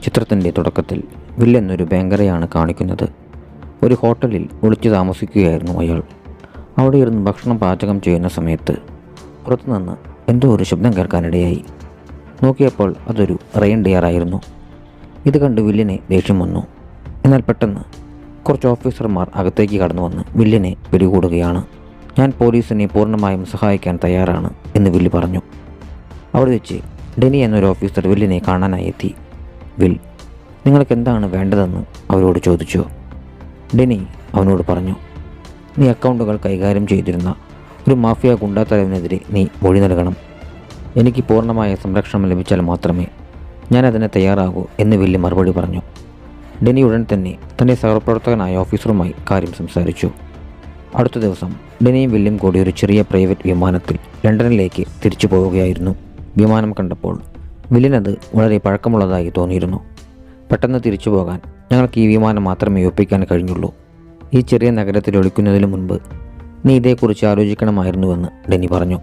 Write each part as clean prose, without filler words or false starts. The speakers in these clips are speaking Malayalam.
ചിത്രത്തിൻ്റെ തുടക്കത്തിൽ വിൽ എന്നൊരു ബാങ്കറെയാണ് കാണിക്കുന്നത്. ഒരു ഹോട്ടലിൽ ഒളിച്ചു താമസിക്കുകയായിരുന്നു അയാൾ. അവിടെ ഇരുന്ന് ഭക്ഷണം പാചകം ചെയ്യുന്ന സമയത്ത് പുറത്തുനിന്ന് എന്തോ ഒരു ശബ്ദം കേൾക്കാനിടയായി. നോക്കിയപ്പോൾ അതൊരു റെയിൻഡിയറായിരുന്നു. ഇത് കണ്ട് വില്ലിനെ ദേഷ്യം വന്നു. എന്നാൽ പെട്ടെന്ന് കുറച്ച് ഓഫീസർമാർ അകത്തേക്ക് കടന്നു വന്ന് വില്ലിനെ പിടികൂടുകയാണ്. ഞാൻ പോലീസിനെ പൂർണ്ണമായും സഹായിക്കാൻ തയ്യാറാണ് എന്ന് വില്ല് പറഞ്ഞു. അവിടെ വെച്ച് ഡെനി എന്നൊരു ഓഫീസർ വില്ലിനെ കാണാനായി എത്തി. വിൽ, നിങ്ങൾക്ക് എന്താണ് വേണ്ടതെന്ന് അവരോട് ചോദിച്ചു. ഡെനി അവനോട് പറഞ്ഞു, നീ അക്കൗണ്ടുകൾ കൈകാര്യം ചെയ്തിരുന്ന ഒരു മാഫിയ ഗുണ്ടാത്തലവനെതിരെ നീ മൊഴി നൽകണം. എനിക്ക് പൂർണ്ണമായ സംരക്ഷണം ലഭിച്ചാൽ മാത്രമേ ഞാൻ അതിന് തയ്യാറാകൂ എന്ന് വില്ല് മറുപടി പറഞ്ഞു. ഡെനി ഉടൻ തന്നെ തൻ്റെ സഹപ്രവർത്തകനായ ഓഫീസറുമായി കാര്യം സംസാരിച്ചു. അടുത്ത ദിവസം ഡെനിയും വില്ലും കൂടി ഒരു ചെറിയ പ്രൈവറ്റ് വിമാനത്തിൽ ലണ്ടനിലേക്ക് തിരിച്ചു പോവുകയായിരുന്നു. വിമാനം കണ്ടപ്പോൾ വില്ലിനത് വളരെ പഴക്കമുള്ളതായി തോന്നിയിരുന്നു. പെട്ടെന്ന് തിരിച്ചു പോകാൻ ഞങ്ങൾക്ക് ഈ വിമാനം മാത്രമേ ഒപ്പിക്കാൻ കഴിഞ്ഞുള്ളൂ. ഈ ചെറിയ നഗരത്തിൽ ഒളിക്കുന്നതിന് മുൻപ് നീ ഇതേക്കുറിച്ച് ആലോചിക്കണമായിരുന്നുവെന്ന് ഡെനി പറഞ്ഞു.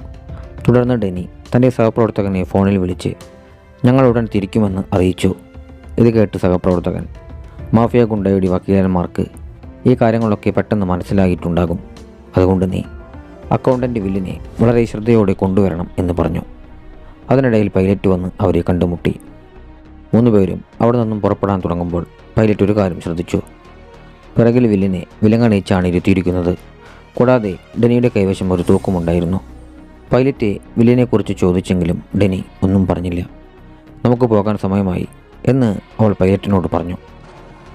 തുടർന്ന് ഡെനി തൻ്റെ സഹപ്രവർത്തകനെ ഫോണിൽ വിളിച്ച് ഞങ്ങൾ ഉടൻ തിരിക്കുമെന്ന് അറിയിച്ചു. ഇത് കേട്ട് സഹപ്രവർത്തകൻ, മാഫിയ ഗുണ്ടയുടെ വക്കീലന്മാർക്ക് ഈ കാര്യങ്ങളൊക്കെ പെട്ടെന്ന് മനസ്സിലായിട്ടുണ്ടാകും. അതുകൊണ്ട് നീ അക്കൗണ്ടൻ്റ് വില്ലിനെ വളരെ ശ്രദ്ധയോടെ കൊണ്ടുവരണം എന്ന് പറഞ്ഞു. അതിനിടയിൽ പൈലറ്റ് വന്ന് അവരെ കണ്ടുമുട്ടി. 3 പേരും അവിടെ നിന്നും പുറപ്പെടാൻ തുടങ്ങുമ്പോൾ പൈലറ്റ് ഒരു കാര്യം ശ്രദ്ധിച്ചു. പിറകിൽ വില്ലിനെ വിലങ്ങണിച്ചാണ് ഇരുത്തിയിരിക്കുന്നത്. കൂടാതെ ഡെനിയുടെ കൈവശം ഒരു തൂക്കമുണ്ടായിരുന്നു. പൈലറ്റ് വില്ലിനെക്കുറിച്ച് ചോദിച്ചെങ്കിലും ഡെനി ഒന്നും പറഞ്ഞില്ല. നമുക്ക് പോകാൻ സമയമായി എന്ന് അവൾ പൈലറ്റിനോട് പറഞ്ഞു.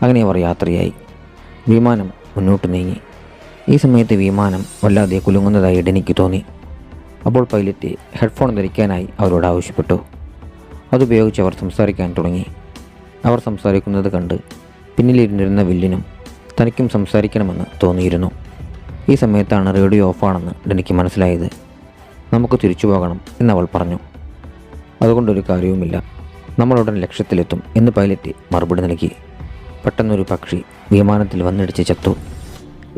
അങ്ങനെ അവർ യാത്രയായി. വിമാനം മുന്നോട്ട് നീങ്ങി. ഈ സമയത്ത് വിമാനം വല്ലാതെ കുലുങ്ങുന്നതായി ഡെനിക്ക് തോന്നി. അപ്പോൾ പൈലറ്റ് ഹെഡ്ഫോൺ ധരിക്കാനായി അവരോട് ആവശ്യപ്പെട്ടു. അതുപയോഗിച്ച് അവർ സംസാരിക്കാൻ തുടങ്ങി. അവർ സംസാരിക്കുന്നത് കണ്ട് പിന്നിലിരുന്നിരുന്ന വില്ലിനും തനിക്കും സംസാരിക്കണമെന്ന് തോന്നിയിരുന്നു. ഈ സമയത്താണ് റേഡിയോ ഓഫാണെന്ന് ഡെനിക്ക് മനസ്സിലായത്. നമുക്ക് തിരിച്ചു പോകണം എന്നവൾ പറഞ്ഞു. അതുകൊണ്ടൊരു കാര്യവുമില്ല, നമ്മളുടൻ ലക്ഷ്യത്തിലെത്തും എന്ന് പൈലറ്റ് മറുപടി നൽകി. പെട്ടെന്നൊരു പക്ഷി വിമാനത്തിൽ വന്നിടിച്ച് ചത്തു.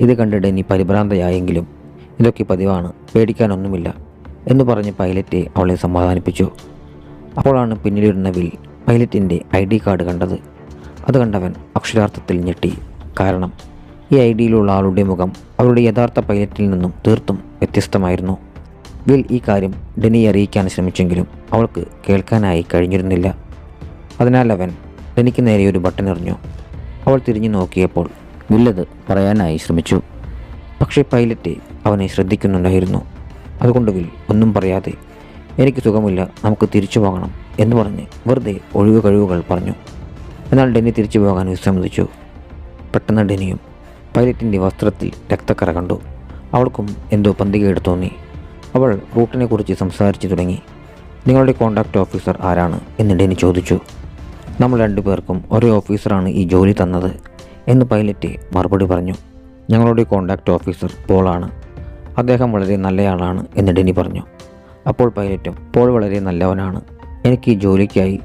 ഇത് കണ്ട് ഡെനി പരിഭ്രാന്തയായെങ്കിലും ഇതൊക്കെ പതിവാണ്, പേടിക്കാനൊന്നുമില്ല എന്ന് പറഞ്ഞ് പൈലറ്റ് അവളെ സമാധാനിപ്പിച്ചു. അപ്പോഴാണ് പിന്നിലിരുന്ന വിൽ പൈലറ്റിൻ്റെ ID കാർഡ് കണ്ടത്. അത് കണ്ടവൻ അക്ഷരാർത്ഥത്തിൽ ഞെട്ടി. കാരണം ഈ IDയിലുള്ള ആളുടെ മുഖം അവരുടെ യഥാർത്ഥ പൈലറ്റിൽ നിന്നും തീർത്തും വ്യത്യസ്തമായിരുന്നു. വിൽ ഈ കാര്യം ഡെനിയെ അറിയിക്കാൻ ശ്രമിച്ചെങ്കിലും അവൾക്ക് കേൾക്കാനായി കഴിഞ്ഞിരുന്നില്ല. അതിനാൽ അവൻ ഡെനിക്ക് നേരെ ഒരു ബട്ടൺ എറിഞ്ഞു. അവൾ തിരിഞ്ഞു നോക്കിയപ്പോൾ വില്ലത് പറയാനായി ശ്രമിച്ചു. പക്ഷേ പൈലറ്റ് അവനെ ശ്രദ്ധിക്കുന്നുണ്ടായിരുന്നു. അതുകൊണ്ട് വിൽ ഒന്നും പറയാതെ, എനിക്ക് സുഖമില്ല, നമുക്ക് തിരിച്ചു പോകണം എന്ന് പറഞ്ഞ് വെറുതെ ഒഴിവ് കഴിവുകൾ പറഞ്ഞു. എന്നാൽ ഡെനി തിരിച്ചു പോകാൻ വിസമ്മതിച്ചു. പെട്ടെന്ന് ഡെനിയും പൈലറ്റിൻ്റെ വസ്ത്രത്തിൽ രക്തക്കറ കണ്ടു. അവൾക്കും എന്തോ പന്തികേട് തോന്നി. അവൾ റൂട്ടിനെക്കുറിച്ച് സംസാരിച്ചു തുടങ്ങി. നിങ്ങളുടെ കോൺടാക്റ്റ് ഓഫീസർ ആരാണ് എന്ന് ഡെനി ചോദിച്ചു. നമ്മൾ 2 പേർക്കും ഒരേ ഓഫീസറാണ് ഈ ജോലി തന്നത് എന്ന് പൈലറ്റ് മറുപടി പറഞ്ഞു. ഞങ്ങളുടെ കോൺടാക്റ്റ് ഓഫീസർ പോളാണ്. അദ്ദേഹം വളരെ നല്ലയാളാണ് എന്ന് ഡെനി പറഞ്ഞു. അപ്പോൾ പൈലറ്റും, പോൾ വളരെ നല്ലവനാണ്, എനിക്ക് ഈ ജോലിക്കായി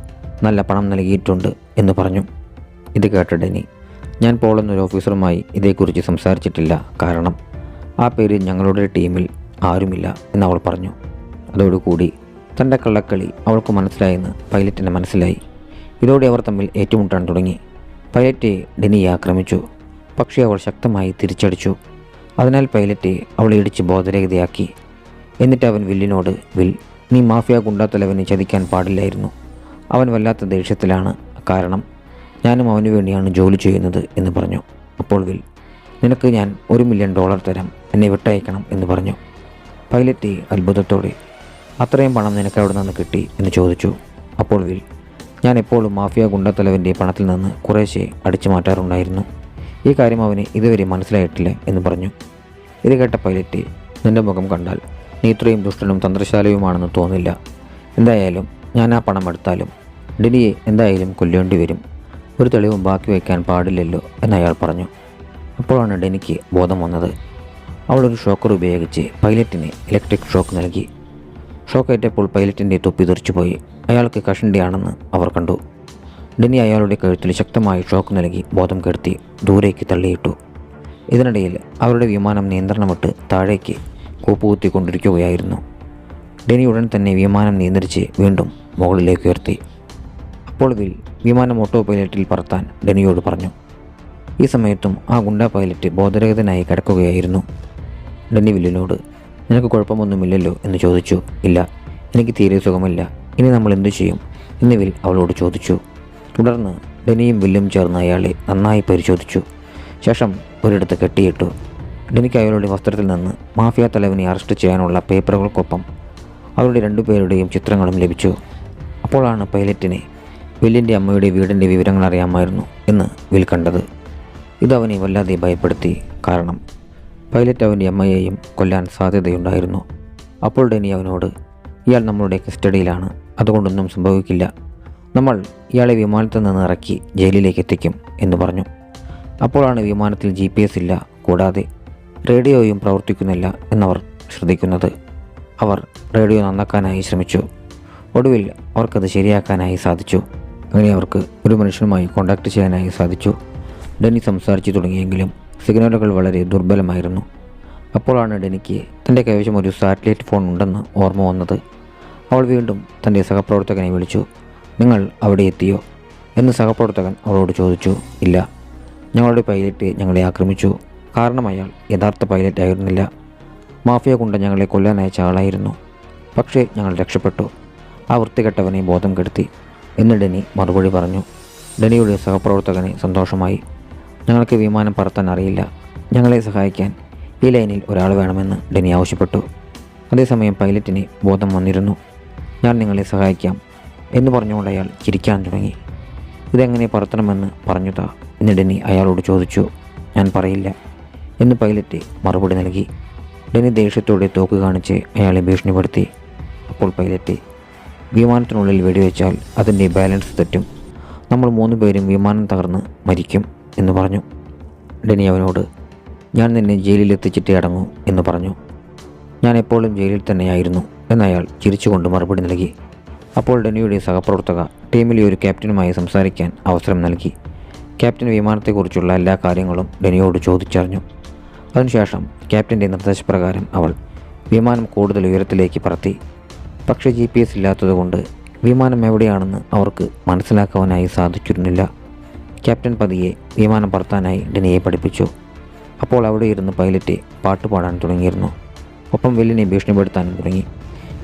നല്ല പണം നൽകിയിട്ടുണ്ട് എന്ന് പറഞ്ഞു. ഇത് കേട്ട ഡെനി, ഞാൻ പോൾ എന്നൊരു ഓഫീസറുമായി ഇതേക്കുറിച്ച് സംസാരിച്ചിട്ടില്ല, കാരണം ആ പേര് ഞങ്ങളുടെ ടീമിൽ ആരുമില്ല എന്നവൾ പറഞ്ഞു. അതോടുകൂടി തൻ്റെ കള്ളക്കളി അവൾക്ക് മനസ്സിലായെന്ന് പൈലറ്റിന് മനസ്സിലായി. ഇതോടെ അവർ തമ്മിൽ ഏറ്റുമുട്ടാൻ തുടങ്ങി. പൈലറ്റ് ഡെനിയെ ആക്രമിച്ചു. പക്ഷേ അവൾ ശക്തമായി തിരിച്ചടിച്ചു. അതിനാൽ പൈലറ്റ് അവളെ ഇടിച്ച് ബോധരഹിതയാക്കി. എന്നിട്ട് അവൻ വില്ലിനോട്, വിൽ, നീ മാഫിയ ഗുണ്ടാത്തലവനെ ചതിക്കാൻ പാടില്ലായിരുന്നു. അവൻ വല്ലാത്ത ദേഷ്യത്തിലാണ്, കാരണം ഞാനും അവന് വേണ്ടിയാണ് ജോലി ചെയ്യുന്നത് എന്ന് പറഞ്ഞു. അപ്പോൾ വിൽ, നിനക്ക് ഞാൻ $1 മില്യൺ തരാം, എന്നെ വിട്ടയക്കണം എന്ന് പറഞ്ഞു. പൈലറ്റ് അത്ഭുതത്തോടെ, അത്രയും പണം നിനക്ക് അവിടെ നിന്ന് കിട്ടി എന്ന് ചോദിച്ചു. അപ്പോൾ വിൽ, ഞാൻ എപ്പോഴും മാഫിയ ഗുണ്ടാത്തലവൻ്റെ പണത്തിൽ നിന്ന് കുറേശ്ശെ അടിച്ചു മാറ്റാറുണ്ടായിരുന്നു. ഈ കാര്യം അവന് ഇതുവരെ മനസ്സിലായിട്ടില്ല എന്ന് പറഞ്ഞു. ഇത് കേട്ട പൈലറ്റ്, നിൻ്റെ മുഖം കണ്ടാൽ നീ ഇത്രയും ദുഷ്ടനും തന്ത്രശാലിയുമാണെന്ന് തോന്നില്ല. എന്തായാലും ഞാൻ ആ പണം എടുത്താലും ഡെനിയെ എന്തായാലും കൊല്ലേണ്ടി വരും. ഒരു തെളിവും ബാക്കി വയ്ക്കാൻ പാടില്ലല്ലോ എന്നയാൾ പറഞ്ഞു. അപ്പോഴാണ് ഡെനിക്ക് ബോധം വന്നത്. അവളൊരു ഷോക്കർ ഉപയോഗിച്ച് പൈലറ്റിന് ഇലക്ട്രിക് ഷോക്ക് നൽകി. ഷോക്കേറ്റപ്പോൾ പൈലറ്റിൻ്റെ തൊപ്പി തെറിച്ചുപോയി. അയാൾക്ക് കഷണ്ടിയാണെന്ന് അവർ കണ്ടു. ഡെനി അയാളുടെ കഴുത്തിൽ ശക്തമായി ഷോക്ക് നൽകി ബോധം കെടുത്തി ദൂരേക്ക് തള്ളിയിട്ടു. ഇതിനിടയിൽ അവരുടെ വിമാനം നിയന്ത്രണം വിട്ട് താഴേക്ക് കൂപ്പുകുത്തിക്കൊണ്ടിരിക്കുകയായിരുന്നു. ഡെനി ഉടൻ തന്നെ വിമാനം നിയന്ത്രിച്ച് വീണ്ടും മുകളിലേക്ക് ഉയർത്തി. അപ്പോൾ വിൽ വിമാനം ഓട്ടോ പൈലറ്റിൽ പറത്താൻ ഡെനിയോട് പറഞ്ഞു. ഈ സമയത്തും ആ ഗുണ്ടാ പൈലറ്റ് ബോധരഹിതനായി കിടക്കുകയായിരുന്നു. ഡെന്നി വില്ലിനോട് നിനക്ക് കുഴപ്പമൊന്നുമില്ലല്ലോ എന്ന് ചോദിച്ചു. ഇല്ല, എനിക്ക് തീരെ സുഖമില്ല. ഇനി നമ്മൾ എന്തു ചെയ്യും എന്ന് വിൽ അവളോട് ചോദിച്ചു. തുടർന്ന് ഡെനിയും വില്ലും ചേർന്ന് അയാളെ നന്നായി പരിശോധിച്ചു. ശേഷം ഒരിടത്ത് കെട്ടിയിട്ടു. ഡെനിക്ക് അയാളുടെ വസ്ത്രത്തിൽ നിന്ന് മാഫിയ തലവനെ അറസ്റ്റ് ചെയ്യാനുള്ള പേപ്പറുകൾക്കൊപ്പം അവരുടെ രണ്ടുപേരുടെയും ചിത്രങ്ങളും ലഭിച്ചു. അപ്പോഴാണ് പൈലറ്റിനെ വില്ലിൻ്റെ അമ്മയുടെ വീടിൻ്റെ വിവരങ്ങൾ അറിയാമായിരുന്നു എന്ന് വിൽ കണ്ടത്. ഇതവനെ വല്ലാതെ ഭയപ്പെടുത്തി. കാരണം പൈലറ്റ് അവൻ്റെ അമ്മയെയും കൊല്ലാൻ സാധ്യതയുണ്ടായിരുന്നു. അപ്പോൾ ഡെനി അവനോട് ഇയാൾ നമ്മളുടെ കസ്റ്റഡിയിലാണ്, അതുകൊണ്ടൊന്നും സംഭവിക്കില്ല. നമ്മൾ ഇയാളെ വിമാനത്തിൽ നിന്ന് ഇറക്കി ജയിലിലേക്ക് എത്തിക്കും എന്ന് പറഞ്ഞു. അപ്പോഴാണ് വിമാനത്തിൽ GPS ഇല്ല, കൂടാതെ റേഡിയോയും പ്രവർത്തിക്കുന്നില്ല എന്നവർ ശ്രദ്ധിക്കുന്നത്. അവർ റേഡിയോ നന്നാക്കാനായി ശ്രമിച്ചു. ഒടുവിൽ അവർക്കത് ശരിയാക്കാനായി സാധിച്ചു. അങ്ങനെ അവർക്ക് ഒരു മനുഷ്യനുമായി കോൺടാക്റ്റ് ചെയ്യാനായി സാധിച്ചു. ഡെനി സംസാരിച്ചു തുടങ്ങിയെങ്കിലും സിഗ്നലുകൾ വളരെ ദുർബലമായിരുന്നു. അപ്പോഴാണ് ഡെനിക്ക് തൻ്റെ കൈവശം ഒരു സാറ്റലൈറ്റ് ഫോൺ ഉണ്ടെന്ന് ഓർമ്മ വന്നത്. അവൾ വീണ്ടും തൻ്റെ സഹപ്രവർത്തകനെ വിളിച്ചു. നിങ്ങൾ അവിടെ എത്തിയോ എന്ന് സഹപ്രവർത്തകൻ അവളോട് ചോദിച്ചു. ഇല്ല, ഞങ്ങളുടെ പൈലറ്റ് ഞങ്ങളെ ആക്രമിച്ചു. കാരണം അയാൾ യഥാർത്ഥ പൈലറ്റ് ആയിരുന്നില്ല. മാഫിയ കൊണ്ട് ഞങ്ങളെ കൊല്ലാൻ അയച്ച ആളായിരുന്നു. പക്ഷേ ഞങ്ങൾ രക്ഷപ്പെട്ടു. ആ വൃത്തികെട്ടവനെ ബോധം കെടുത്തി എന്ന് ഡെനി മറുപടി പറഞ്ഞു. ഡെനിയുടെ സഹപ്രവർത്തകന് സന്തോഷമായി. ഞങ്ങൾക്ക് വിമാനം പറത്താൻ അറിയില്ല. ഞങ്ങളെ സഹായിക്കാൻ ഈ ലൈനിൽ ഒരാൾ വേണമെന്ന് ഡെനി ആവശ്യപ്പെട്ടു. അതേസമയം പൈലറ്റിന് ബോധം വന്നിരുന്നു. ഞാൻ നിങ്ങളെ സഹായിക്കാം എന്ന് പറഞ്ഞുകൊണ്ട് അയാൾ ചിരിക്കാൻ തുടങ്ങി. ഇതെങ്ങനെ പറത്തണമെന്ന് പറഞ്ഞുതാ എന്ന് ഡെനി അയാളോട് ചോദിച്ചു. ഞാൻ പറയില്ല എന്ന് പൈലറ്റ് മറുപടി നൽകി. ഡെനി ദേഷ്യത്തോടെ തോക്ക് കാണിച്ച് അയാളെ ഭീഷണിപ്പെടുത്തി. അപ്പോൾ പൈലറ്റ് വിമാനത്തിനുള്ളിൽ വെടിവെച്ചാൽ അതിൻ്റെ ബാലൻസ് തെറ്റും. നമ്മൾ 3 പേരും വിമാനം തകർന്ന് മരിക്കും എന്ന് പറഞ്ഞു. ഡെനി അവനോട് ഞാൻ നിന്നെ ജയിലിൽ എത്തിച്ചിട്ടേ അടങ്ങൂ എന്ന് പറഞ്ഞു. ഞാൻ എപ്പോഴും ജയിലിൽ തന്നെയായിരുന്നു എന്നയാൾ ചിരിച്ചുകൊണ്ട് മറുപടി നൽകി. അപ്പോൾ ഡെനിയുടെ സഹപ്രവർത്തക ടീമിലെ ഒരു ക്യാപ്റ്റനുമായി സംസാരിക്കാൻ അവസരം നൽകി. ക്യാപ്റ്റൻ വിമാനത്തെക്കുറിച്ചുള്ള എല്ലാ കാര്യങ്ങളും ഡെനിയോട് ചോദിച്ചറിഞ്ഞു. അതിനുശേഷം ക്യാപ്റ്റൻ്റെ നിർദ്ദേശപ്രകാരം അവൾ വിമാനം കൂടുതൽ ഉയരത്തിലേക്ക് പറത്തി. പക്ഷേ GPS ഇല്ലാത്തതുകൊണ്ട് വിമാനം എവിടെയാണെന്ന് അവർക്ക് മനസ്സിലാക്കുവാനായി സാധിച്ചിരുന്നില്ല. ക്യാപ്റ്റൻ പതിയെ വിമാനം പറത്താനായി ഡെനിയെ പഠിപ്പിച്ചു. അപ്പോൾ അവിടെ ഇരുന്ന് പൈലറ്റ് പാട്ട് പാടാൻ തുടങ്ങിയിരുന്നു. ഒപ്പം വില്ലിനെ ഭീഷണിപ്പെടുത്താനും തുടങ്ങി.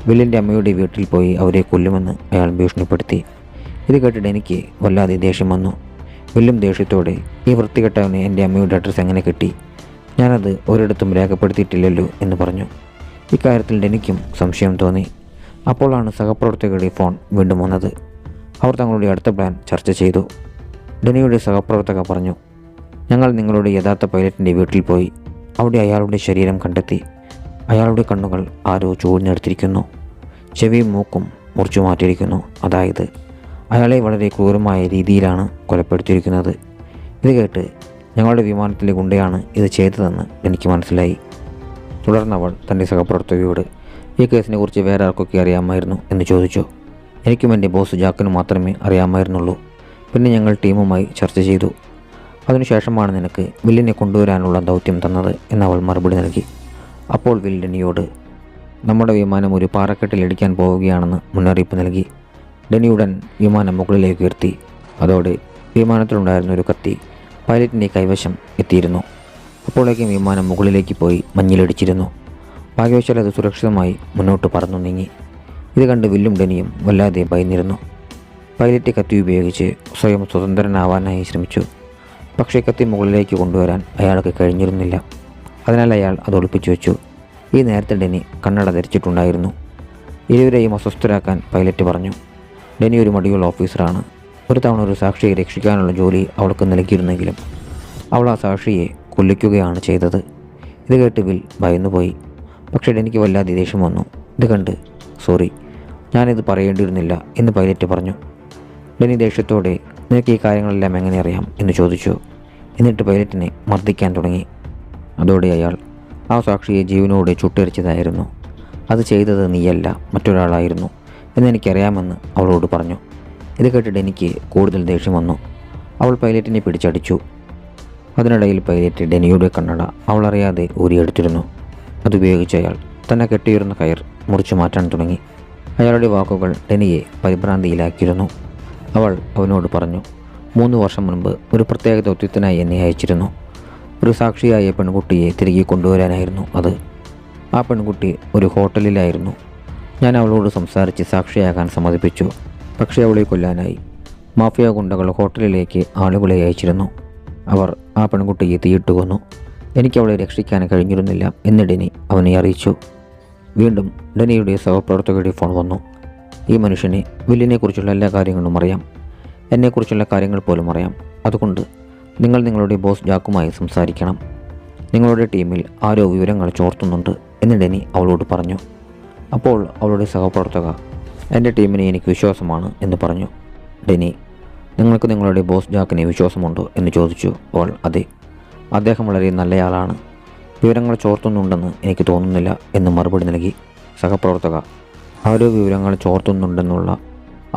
വില്ലിൻ്റെ അമ്മയുടെ വീട്ടിൽ പോയി അവരെ കൊല്ലുമെന്ന് അയാൾ ഭീഷണിപ്പെടുത്തി. ഇത് കേട്ട് ഡെനിക്ക് വല്ലാതെ ദേഷ്യം വന്നു. വില്ലും ദേഷ്യത്തോടെ ഈ വൃത്തികെട്ടവനെ എൻ്റെ അമ്മയുടെ അഡ്രസ്സ് എങ്ങനെ കിട്ടി? ഞാനത് ഒരിടത്തും രേഖപ്പെടുത്തിയിട്ടില്ലല്ലോ എന്ന് പറഞ്ഞു. ഇക്കാര്യത്തിൽ ഡെനിക്കും സംശയം തോന്നി. അപ്പോഴാണ് സഹപ്രവർത്തകരുടെ ഫോൺ വീണ്ടും വന്നത്. അവർ തങ്ങളുടെ അടുത്ത പ്ലാൻ ചർച്ച ചെയ്തു. ഡെനിയുടെ സഹപ്രവർത്തക പറഞ്ഞു, ഞങ്ങൾ നിങ്ങളുടെ യഥാർത്ഥ പൈലറ്റിൻ്റെ വീട്ടിൽ പോയി. അവിടെ അയാളുടെ ശരീരം കണ്ടെത്തി. അയാളുടെ കണ്ണുകൾ ആരോ ചൂഴ്ന്നെടുത്തിരിക്കുന്നു. ചെവിയും മൂക്കും മുറിച്ചു മാറ്റിയിരിക്കുന്നു. അതായത് അയാളെ വളരെ ക്രൂരമായ രീതിയിലാണ് കൊലപ്പെടുത്തിയിരിക്കുന്നത്. ഇത് കേട്ട് ഞങ്ങളുടെ വിമാനത്തിലെ ഗുണ്ടയാണ് ഇത് ചെയ്തതെന്ന് എനിക്ക് മനസ്സിലായി. തുടർന്നവൾ തൻ്റെ സഹപ്രവർത്തകയോട് ഈ കേസിനെ കുറിച്ച് വേറെ ആർക്കൊക്കെ അറിയാമായിരുന്നു എന്ന് ചോദിച്ചു. എനിക്കും എൻ്റെ ബോസ് ജാക്കിനും മാത്രമേ അറിയാമായിരുന്നുള്ളൂ. പിന്നെ ഞങ്ങൾ ടീമുമായി ചർച്ച ചെയ്തു. അതിനുശേഷമാണ് നിനക്ക് വില്ലിനെ കൊണ്ടുവരാനുള്ള ദൗത്യം തന്നത് എന്നവൾ മറുപടി നൽകി. അപ്പോൾ വിൽ ഡെനിയോട് നമ്മുടെ വിമാനം ഒരു പാറക്കെട്ടിൽ ഇടിക്കാൻ പോവുകയാണെന്ന് മുന്നറിയിപ്പ് നൽകി. ഡെനിയുടൻ വിമാനം മുകളിലേക്ക് ഉയർത്തി. അതോടെ വിമാനത്തിലുണ്ടായിരുന്ന ഒരു കത്തി പൈലറ്റിൻ്റെ കൈവശം എത്തിയിരുന്നു. അപ്പോഴേക്കും വിമാനം മുകളിലേക്ക് പോയി മഞ്ഞിലിടിച്ചിരുന്നു. ഭാഗ്യവശാൽ അത് സുരക്ഷിതമായി മുന്നോട്ട് പറന്നു നീങ്ങി. ഇത് കണ്ട് വില്ലും ഡെനിയും വല്ലാതെ ഭയന്നിരുന്നു. പൈലറ്റ് കത്തി ഉപയോഗിച്ച് സ്വയം സ്വതന്ത്രനാവാനായി ശ്രമിച്ചു. പക്ഷേ കത്തി മുകളിലേക്ക് കൊണ്ടുവരാൻ അയാൾക്ക് കഴിഞ്ഞിരുന്നില്ല. അതിനാൽ അയാൾ അത് ഒളിപ്പിച്ചു വെച്ചു. ഈ നേരത്തെ ഡെനി കണ്ണട ധരിച്ചിട്ടുണ്ടായിരുന്നു. ഇരുവരെയും അസ്വസ്ഥരാക്കാൻ പൈലറ്റ് പറഞ്ഞു. ഡെനി ഒരു മടിയുള്ള ഓഫീസറാണ്. ഒരു തവണ ഒരു സാക്ഷിയെ രക്ഷിക്കാനുള്ള ജോലി അവൾക്ക് നൽകിയിരുന്നെങ്കിലും അവൾ ആ സാക്ഷിയെ കൊല്ലിക്കുകയാണ് ചെയ്തത്. ഇത് കേട്ട് വിൽ ഭയന്നുപോയി. പക്ഷേ ഡെനിക്ക് വല്ലാതെ ദേഷ്യം വന്നു. ഇത് കണ്ട് സോറി, ഞാനിത് പറയേണ്ടിയിരുന്നില്ല എന്ന് പൈലറ്റ് പറഞ്ഞു. ഡെനി ദേഷ്യത്തോടെ നിനക്ക് ഈ കാര്യങ്ങളെല്ലാം എങ്ങനെ അറിയാം എന്ന് ചോദിച്ചു. എന്നിട്ട് പൈലറ്റിനെ മർദ്ദിക്കാൻ തുടങ്ങി. അതോടെ അയാൾ ആ സാക്ഷിയെ ജീവനോടെ ചുട്ടെരിച്ചതായിരുന്നു. അത് ചെയ്തത് നീയല്ല, മറ്റൊരാളായിരുന്നു എന്നെനിക്കറിയാമെന്ന് അവളോട് പറഞ്ഞു. ഇത് കേട്ട് ഡെനിക്ക് കൂടുതൽ ദേഷ്യം വന്നു. അവൾ പൈലറ്റിനെ പിടിച്ചടിച്ചു. അതിനിടയിൽ പൈലറ്റ് ഡെനിയുടെ കണ്ണട അവളറിയാതെ ഊരിയെടുത്തിരുന്നു. അതുപയോഗിച്ച് അയാൾ തന്നെ കെട്ടിയിരുന്ന കയർ മുറിച്ചു മാറ്റാൻ തുടങ്ങി. അയാളുടെ വാക്കുകൾ ഡെനിയെ പരിഭ്രാന്തിയിലാക്കിയിരുന്നു. അവൾ അവനോട് പറഞ്ഞു. 3 വർഷം മുൻപ് ഒരു പ്രത്യേക ദൗത്യത്തിനായി എന്നെ അയച്ചിരുന്നു. ഒരു സാക്ഷിയായ പെൺകുട്ടിയെ തിരികെ കൊണ്ടുവരാനായിരുന്നു അത്. ആ പെൺകുട്ടി ഒരു ഹോട്ടലിലായിരുന്നു. ഞാൻ അവളോട് സംസാരിച്ച് സാക്ഷിയാകാൻ സമ്മതിപ്പിച്ചു. പക്ഷേ അവളെ കൊല്ലാനായി മാഫിയ ഗുണ്ടകൾ ഹോട്ടലിലേക്ക് ആളുകളെ അയച്ചിരുന്നു. അവർ ആ പെൺകുട്ടിയെ തീയിട്ട് കൊന്നു. എനിക്ക് അവളെ രക്ഷിക്കാൻ കഴിഞ്ഞിരുന്നില്ല എന്ന് ഡെനി അവനെ അറിയിച്ചു. വീണ്ടും ഡെനിയുടെ സഹപ്രവർത്തകരുടെ ഫോൺ വന്നു. ഈ മനുഷ്യനെ വില്ലിനെക്കുറിച്ചുള്ള എല്ലാ കാര്യങ്ങളും അറിയാം. എന്നെക്കുറിച്ചുള്ള കാര്യങ്ങൾ പോലും അറിയാം. അതുകൊണ്ട് നിങ്ങൾ നിങ്ങളുടെ ബോസ് ജാക്കുമായി സംസാരിക്കണം. നിങ്ങളുടെ ടീമിൽ ആരോ വിവരങ്ങൾ ചോർത്തുന്നുണ്ട് എന്ന് ഡെനി അവളോട് പറഞ്ഞു. അപ്പോൾ അവളുടെ സഹപ്രവർത്തക, എൻ്റെ ടീമിനെ എനിക്ക് വിശ്വാസമാണ് എന്ന് പറഞ്ഞു. ഡെനി, നിങ്ങൾക്ക് നിങ്ങളുടെ ബോസ് ജാക്കിനെ വിശ്വാസമുണ്ടോ എന്ന് ചോദിച്ചു. അവൾ, അതെ, അദ്ദേഹം വളരെ നല്ലയാളാണ്. വിവരങ്ങൾ ചോർത്തുന്നുണ്ടെന്ന് എനിക്ക് തോന്നുന്നില്ല എന്ന് മറുപടി നൽകി. സഹപ്രവർത്തക, ആരോ വിവരങ്ങൾ ചോർത്തുന്നുണ്ടെന്നുള്ള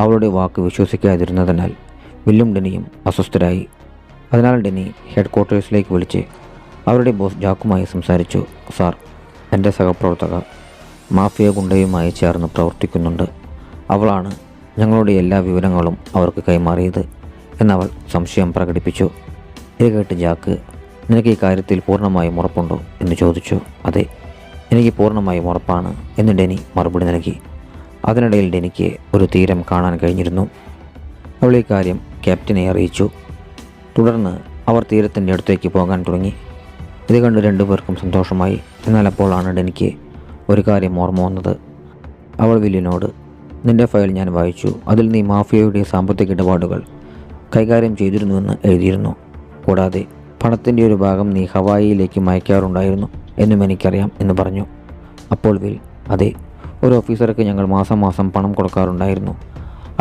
അവളുടെ വാക്ക് വിശ്വസിക്കാതിരുന്നതിനാൽ വില്ലും ഡെനിയും അസ്വസ്ഥരായി. അതിനാൽ ഡെനി ഹെഡ് ക്വാർട്ടേഴ്സിലേക്ക് വിളിച്ച് അവരുടെ ബോസ് ജാക്കുമായി സംസാരിച്ചു. സാർ, എൻ്റെ സഹപ്രവർത്തക മാഫിയ ഗുണ്ടയുമായി ചേർന്ന് പ്രവർത്തിക്കുന്നുണ്ട്. അവളാണ് ഞങ്ങളുടെ എല്ലാ വിവരങ്ങളും അവർക്ക് കൈമാറിയത് എന്നവൾ സംശയം പ്രകടിപ്പിച്ചു. ഇത് കേട്ട് ജാക്ക്, നിനക്ക് ഈ കാര്യത്തിൽ പൂർണ്ണമായും ഉറപ്പുണ്ടോ എന്ന് ചോദിച്ചു. അതെ, എനിക്ക് പൂർണ്ണമായും ഉറപ്പാണ് എന്ന് ഡെനി മറുപടി നൽകി. അതിനിടയിൽ ഡെനിക്ക് ഒരു തീരം കാണാൻ കഴിഞ്ഞിരുന്നു. അവൾ ഈ കാര്യം ക്യാപ്റ്റനെ അറിയിച്ചു. തുടർന്ന് അവർ തീരത്തിൻ്റെ അടുത്തേക്ക് പോകാൻ തുടങ്ങി. ഇത് കണ്ട് രണ്ടുപേർക്കും സന്തോഷമായി. എന്നാൽ അപ്പോഴാണ് ഡെനിക്ക് ഒരു കാര്യം ഓർമ്മ വന്നത്. അവൾ വില്ലിനോട്, നിന്റെ ഫയൽ ഞാൻ വായിച്ചു. അതിൽ നീ മാഫിയയുടെ സാമ്പത്തിക ഇടപാടുകൾ കൈകാര്യം ചെയ്തിരുന്നുവെന്ന് എഴുതിയിരുന്നു. കൂടാതെ പണത്തിൻ്റെ ഒരു ഭാഗം നീ ഹവായിയിലേക്ക് മയക്കാറുണ്ടായിരുന്നു എന്നും എനിക്കറിയാം എന്ന് പറഞ്ഞു. അപ്പോൾ വിൽ, അതെ, ഒരു ഓഫീസർക്ക് ഞങ്ങൾ മാസം മാസം പണം കൊടുക്കാറുണ്ടായിരുന്നു.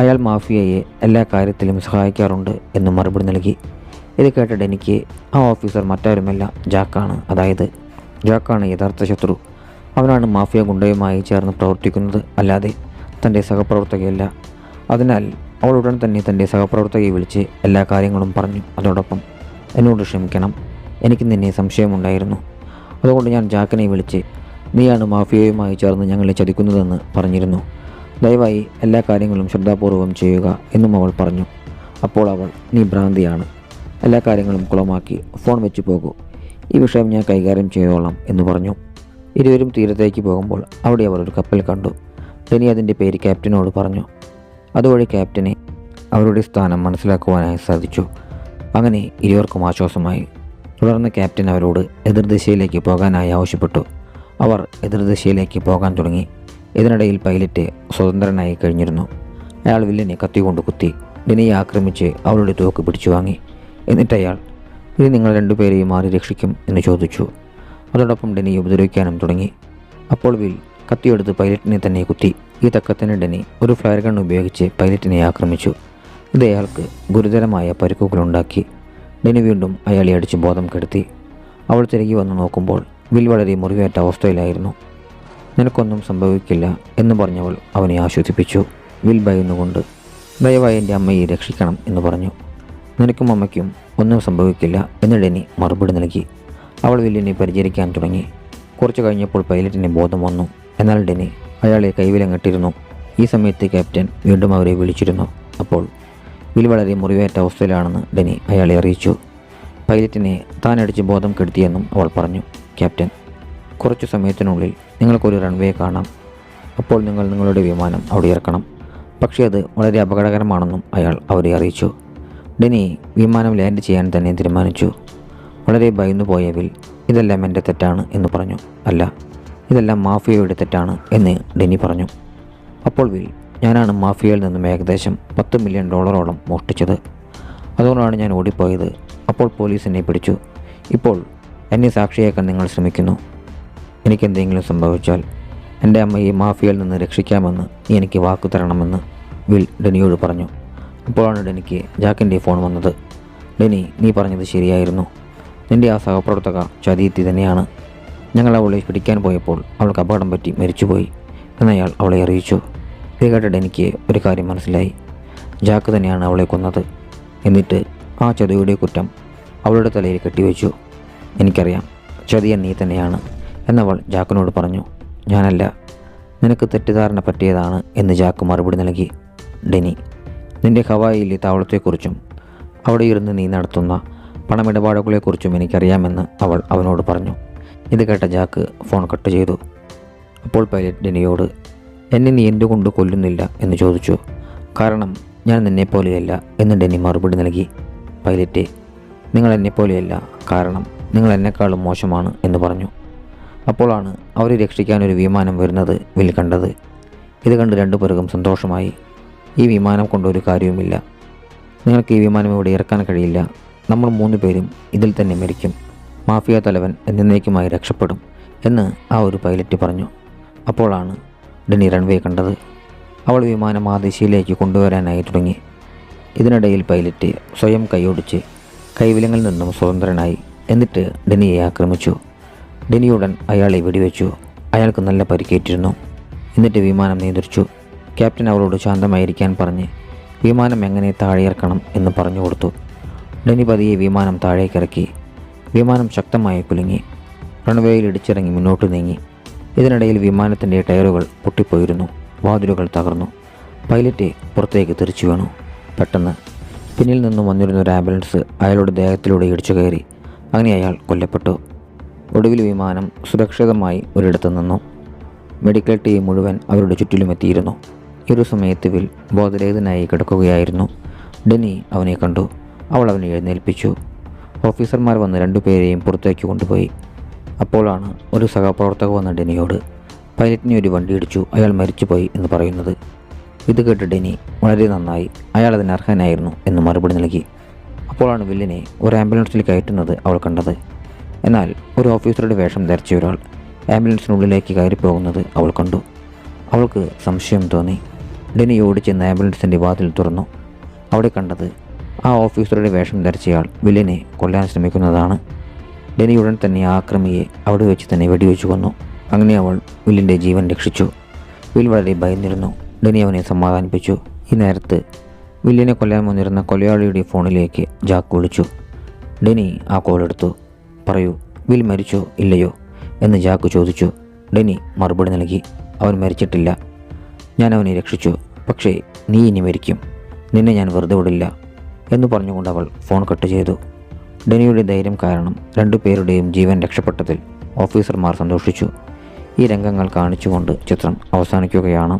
അയാൾ മാഫിയയെ എല്ലാ കാര്യത്തിലും സഹായിക്കാറുണ്ട് എന്ന് മറുപടി നൽകി. ഇത് കേട്ട ഡെനിക്ക് ആ ഓഫീസർ മറ്റാരുമല്ല, ജാക്കാണ്. അതായത് ജാക്കാണ് യഥാർത്ഥ ശത്രു. അവനാണ് മാഫിയ ഗുണ്ടയുമായി ചേർന്ന് പ്രവർത്തിക്കുന്നത്, അല്ലാതെ തൻ്റെ സഹപ്രവർത്തകയല്ല. അതിനാൽ അവൾ ഉടൻ തന്നെ തൻ്റെ സഹപ്രവർത്തകയെ വിളിച്ച് എല്ലാ കാര്യങ്ങളും പറഞ്ഞു. അതോടൊപ്പം, എന്നോട് ക്ഷമിക്കണം, എനിക്ക് നിന്നെ സംശയമുണ്ടായിരുന്നു. അതുകൊണ്ട് ഞാൻ ജാക്കിനെ വിളിച്ച് നീയാണ് മാഫിയയുമായി ചേർന്ന് ഞങ്ങളെ ചതിക്കുന്നതെന്ന് പറഞ്ഞിരുന്നു. ദയവായി എല്ലാ കാര്യങ്ങളും ശ്രദ്ധാപൂർവം ചെയ്യുക എന്നും അവൾ പറഞ്ഞു. അപ്പോൾ അവൾ, നീ ഭ്രാന്തിയാണ്, എല്ലാ കാര്യങ്ങളും കുളമാക്കി ഫോൺ വെച്ച് പോകൂ, ഈ വിഷയം ഞാൻ കൈകാര്യം ചെയ്തോളാം എന്ന് പറഞ്ഞു. ഇരുവരും തീരത്തേക്ക് പോകുമ്പോൾ അവിടെ അവർ ഒരു കപ്പൽ കണ്ടു. ഡെനി അതിൻ്റെ പേര് ക്യാപ്റ്റനോട് പറഞ്ഞു. അതുവഴി ക്യാപ്റ്റനെ അവരുടെ സ്ഥാനം മനസ്സിലാക്കുവാനായി സാധിച്ചു. അങ്ങനെ ഇരുവർക്കും ആശ്വാസമായി. തുടർന്ന് ക്യാപ്റ്റൻ അവരോട് എതിർദിശയിലേക്ക് പോകാനായി ആവശ്യപ്പെട്ടു. അവർ എതിർദിശയിലേക്ക് പോകാൻ തുടങ്ങി. ഇതിനിടയിൽ പൈലറ്റ് സ്വതന്ത്രനായി കഴിഞ്ഞിരുന്നു. അയാൾ വില്ലിനെ കത്തികൊണ്ട് കുത്തി ഡെനിയെ ആക്രമിച്ച് അവളുടെ തോക്ക് പിടിച്ചു വാങ്ങി. എന്നിട്ട് അയാൾ, ഇനി നിങ്ങൾ രണ്ടുപേരെയും മാറി രക്ഷിക്കും എന്ന് ചോദിച്ചു. അതോടൊപ്പം ഡെനിയെ ഉപദ്രവിക്കാനും തുടങ്ങി. അപ്പോൾ വിൽ കത്തിയെടുത്ത് പൈലറ്റിനെ തന്നെ കുത്തി. ഈ തക്കത്തിന് ഡെനി ഒരു ഫ്ലയർ ഗൺ ഉപയോഗിച്ച് പൈലറ്റിനെ ആക്രമിച്ചു. ഇത് അയാൾക്ക് ഗുരുതരമായ പരിക്കുകളുണ്ടാക്കി. ഡെനി വീണ്ടും അയാളെ അടിച്ച് ബോധം കെടുത്തി. അവൾ തിരികെ വന്ന് നോക്കുമ്പോൾ വിൽ വളരെ മുറിവേറ്റ അവസ്ഥയിലായിരുന്നു. നിനക്കൊന്നും സംഭവിക്കില്ല എന്ന് പറഞ്ഞവൾ അവനെ ആശ്വസിപ്പിച്ചു. വിൽ ഭയന്നുകൊണ്ട്, ദയവായി എൻ്റെ അമ്മയെ രക്ഷിക്കണം എന്ന് പറഞ്ഞു. നിനക്കും അമ്മയ്ക്കും ഒന്നും സംഭവിക്കില്ല എന്ന് ഡെനി മറുപടി നൽകി. അവൾ വില്ലിനെ പരിചരിക്കാൻ തുടങ്ങി. കുറച്ച് കഴിഞ്ഞപ്പോൾ പൈലറ്റിന് ബോധം വന്നു. എന്നാൽ ഡെനി അയാളെ കൈവിലങ്ങിട്ടിരുന്നു. ഈ സമയത്ത് ക്യാപ്റ്റൻ വീണ്ടും അവരെ വിളിച്ചിരുന്നു. അപ്പോൾ വിൽ വളരെ മുറിവേറ്റ അവസ്ഥയിലാണെന്ന് ഡെനി അയാളെ അറിയിച്ചു. പൈലറ്റിനെ താൻ അടിച്ച് ബോധം കെടുത്തിയെന്നും അവൾ പറഞ്ഞു. ക്യാപ്റ്റൻ, കുറച്ചു സമയത്തിനുള്ളിൽ നിങ്ങൾക്കൊരു റൺവേ കാണാം. അപ്പോൾ നിങ്ങൾ നിങ്ങളുടെ വിമാനം അവിടെ ഇറക്കണം. പക്ഷേ അത് വളരെ അപകടകരമാണെന്നും അയാൾ അവരെ അറിയിച്ചു. ഡെനി വിമാനം ലാൻഡ് ചെയ്യാൻ തന്നെ തീരുമാനിച്ചു. വളരെ ഭയന്നു പോയ വിൽ, ഇതെല്ലാം എൻ്റെ തെറ്റാണ് എന്ന് പറഞ്ഞു. അല്ല, ഇതെല്ലാം മാഫിയയുടെ തെറ്റാണ് എന്ന് ഡെനി പറഞ്ഞു. അപ്പോൾ വിൽ, ഞാനാണ് മാഫിയയിൽ നിന്നും ഏകദേശം $10 മില്യൺ മോഷ്ടിച്ചത്. അതുകൊണ്ടാണ് ഞാൻ ഓടിപ്പോയത്. അപ്പോൾ പോലീസ് എന്നെ പിടിച്ചു. ഇപ്പോൾ എന്നെ സാക്ഷിയാക്കാൻ നിങ്ങൾ ശ്രമിക്കുന്നു. എനിക്കെന്തെങ്കിലും സംഭവിച്ചാൽ എൻ്റെ അമ്മയെ മാഫിയയിൽ നിന്ന് രക്ഷിക്കാമെന്ന് നീ എനിക്ക് വാക്കു തരണമെന്ന് വിൽ ഡെനിയോട് പറഞ്ഞു. അപ്പോഴാണ് ഡെനിക്ക് ജാക്കിൻ്റെ ഫോൺ വന്നത്. ഡെനി, നീ പറഞ്ഞത് ശരിയായിരുന്നു. നിൻ്റെ ആ സഹപ്രവർത്തക ചതിയെത്തി തന്നെയാണ്. ഞങ്ങൾ അവളെ പിടിക്കാൻ പോയപ്പോൾ അവൾക്ക് അപകടം പറ്റി മരിച്ചുപോയി എന്നയാൾ അവളെ അറിയിച്ചു. ഇത് കേട്ട ഡെനിക്ക് ഒരു കാര്യം മനസ്സിലായി. ജാക്ക് തന്നെയാണ് അവളെ കൊന്നത്. എന്നിട്ട് ആ ചതിയുടെ കുറ്റം അവളുടെ തലയിൽ കെട്ടിവെച്ചു. എനിക്കറിയാം, ചതിയൻ നീ തന്നെയാണ് എന്നവൾ ജാക്കിനോട് പറഞ്ഞു. ഞാനല്ല, നിനക്ക് തെറ്റിദ്ധാരണ പറ്റിയതാണ് എന്ന് ജാക്ക് മറുപടി നൽകി. ഡെനി, നിന്റെ ഹവായിയിലെ താവളത്തെക്കുറിച്ചും അവിടെ ഇരുന്ന് നീ നടത്തുന്ന പണമിടപാടുകളെക്കുറിച്ചും എനിക്കറിയാമെന്ന് അവൾ അവനോട് പറഞ്ഞു. ഇത് കേട്ട ജാക്ക് ഫോൺ കട്ട് ചെയ്തു. അപ്പോൾ പൈലറ്റ് ഡെനിയോട്, എന്നെ നീ എന്തുകൊണ്ട് കൊല്ലുന്നില്ല എന്ന് ചോദിച്ചു. കാരണം ഞാൻ നിന്നെപ്പോലെയല്ല എന്ന് ഡെനി മറുപടി നൽകി. പൈലറ്റ്, നിങ്ങൾ എന്നെപ്പോലെയല്ല, കാരണം നിങ്ങൾ എന്നെക്കാളും മോശമാണ് എന്ന് പറഞ്ഞു. അപ്പോഴാണ് അവരെ രക്ഷിക്കാൻ ഒരു വിമാനം വരുന്നത് വിൽ കണ്ടത്. ഇത് കണ്ട് രണ്ടുപേർക്കും സന്തോഷമായി. ഈ വിമാനം കൊണ്ടൊരു കാര്യവുമില്ല, നിങ്ങൾക്ക് ഈ വിമാനം ഇവിടെ ഇറക്കാൻ കഴിയില്ല, നമ്മൾ 3 പേരും ഇതിൽ തന്നെ മരിക്കും, മാഫിയ തലവൻ എന്നേക്കുമായി രക്ഷപ്പെടും എന്ന് ആ ഒരു പൈലറ്റ് പറഞ്ഞു. അപ്പോഴാണ് ഡെനി റൺവേ കണ്ടത്. അവൾ വിമാനം ആ ദിശയിലേക്ക് കൊണ്ടുവരാനായി തുടങ്ങി. ഇതിനിടയിൽ പൈലറ്റ് സ്വയം കൈയൊടിച്ച് കൈവിലങ്ങളിൽ നിന്നും സ്വതന്ത്രനായി. എന്നിട്ട് ഡെനിയെ ആക്രമിച്ചു. ഡെനിയുടൻ അയാളെ വെടിവെച്ചു. അയാൾക്ക് നല്ല പരിക്കേറ്റിരുന്നു. എന്നിട്ട് വിമാനം നിയന്ത്രിച്ചു. ക്യാപ്റ്റൻ അവളോട് ശാന്തമായിരിക്കാൻ പറഞ്ഞ് വിമാനം എങ്ങനെ താഴെയിറക്കണം എന്ന് പറഞ്ഞു കൊടുത്തു. ഡെനി പതിയെ വിമാനം താഴേക്കിറക്കി. വിമാനം ശക്തമായി കുലുങ്ങി. റൺവേയിൽ ഇടിച്ചിറങ്ങി മുന്നോട്ട് നീങ്ങി. ഇതിനിടയിൽ വിമാനത്തിൻ്റെ ടയറുകൾ പൊട്ടിപ്പോയിരുന്നു. വാതിലുകൾ തകർന്നു. പൈലറ്റ് പുറത്തേക്ക് തെറിച്ചു വീണു. പെട്ടെന്ന് പിന്നിൽ നിന്നും വന്നിരുന്ന ഒരു ആംബുലൻസ് അയാളുടെ ദേഹത്തിലൂടെ ഇടിച്ചു കയറി. അങ്ങനെ അയാൾ കൊല്ലപ്പെട്ടു. ഒടുവിൽ വിമാനം സുരക്ഷിതമായി ഒരിടത്ത് നിന്നു. മെഡിക്കൽ ടീം മുഴുവൻ അവരുടെ ചുറ്റിലുമെത്തിയിരുന്നു. ഈ ഒരു സമയത്ത് വിൽ ബോധരഹിതനായി കിടക്കുകയായിരുന്നു. ഡെനി അവനെ കണ്ടു. അവൾ അവനെ എഴുന്നേൽപ്പിച്ചു. ഓഫീസർമാർ വന്ന് 2 പേരെയും പുറത്തേക്ക് കൊണ്ടുപോയി. അപ്പോഴാണ് ഒരു സഹപ്രവർത്തക വന്ന ഡെനിയോട് പൈലറ്റിനെ ഒരു വണ്ടി ഇടിച്ചു, അയാൾ മരിച്ചുപോയി എന്ന് പറയുന്നത്. ഇത് കേട്ട് ഡെനി വളരെ നന്നായി, അയാൾ അതിന് അർഹനായിരുന്നു എന്ന് മറുപടി നൽകി. അപ്പോഴാണ് വില്ലിനെ ഒരു ആംബുലൻസിൽ കയറ്റുന്നത് അവൾ കണ്ടത്. എന്നാൽ ഒരു ഓഫീസറുടെ വേഷം ധരിച്ച ഒരാൾ ആംബുലൻസിനുള്ളിലേക്ക് കയറിപ്പോകുന്നത് അവൾ കണ്ടു. അവൾക്ക് സംശയം തോന്നി. ഡെനി ഓടിച്ചെന്ന് ആംബുലൻസിൻ്റെ വാതിൽ തുറന്നു. അവിടെ കണ്ടത് ആ ഓഫീസറുടെ വേഷം ധരിച്ചയാൾ വില്ലിനെ കൊല്ലാൻ ശ്രമിക്കുന്നതാണ്. ഡെനി ഉടൻ തന്നെ ആ ആക്രമിയെ അവിടെ വെച്ച് തന്നെ വെടിവെച്ചു കൊന്നു. അങ്ങനെ അവൾ വില്ലിൻ്റെ ജീവൻ രക്ഷിച്ചു. വിൽ വളരെ ഭയന്നിരുന്നു. ഡെനി അവനെ സമാധാനിപ്പിച്ചു. ഈ നേരത്ത് വില്ലിനെ കൊല്ലാൻ വന്നിരുന്ന കൊലയാളിയുടെ ഫോണിലേക്ക് ജാക്ക് വിളിച്ചു. ഡെനി ആ കോൾ എടുത്തു. പറയൂ, വിൽ മരിച്ചോ ഇല്ലയോ എന്ന് ജാക്ക് ചോദിച്ചു. ഡെനി മറുപടി നൽകി. അവൻ മരിച്ചിട്ടില്ല, ഞാൻ അവനെ രക്ഷിച്ചു, പക്ഷേ നീ ഇനി മരിക്കും, നിന്നെ ഞാൻ വെറുതെ വിടില്ല എന്ന് പറഞ്ഞുകൊണ്ട് അവൾ ഫോൺ കട്ട് ചെയ്തു. ഡെനിയുടെ ധൈര്യം കാരണം 2 പേരുടെയും ജീവൻ രക്ഷപ്പെട്ടതിൽ ഓഫീസർമാർ സന്തോഷിച്ചു. ഈ രംഗങ്ങൾ കാണിച്ചുകൊണ്ട് ചിത്രം അവസാനിക്കുകയാണ്.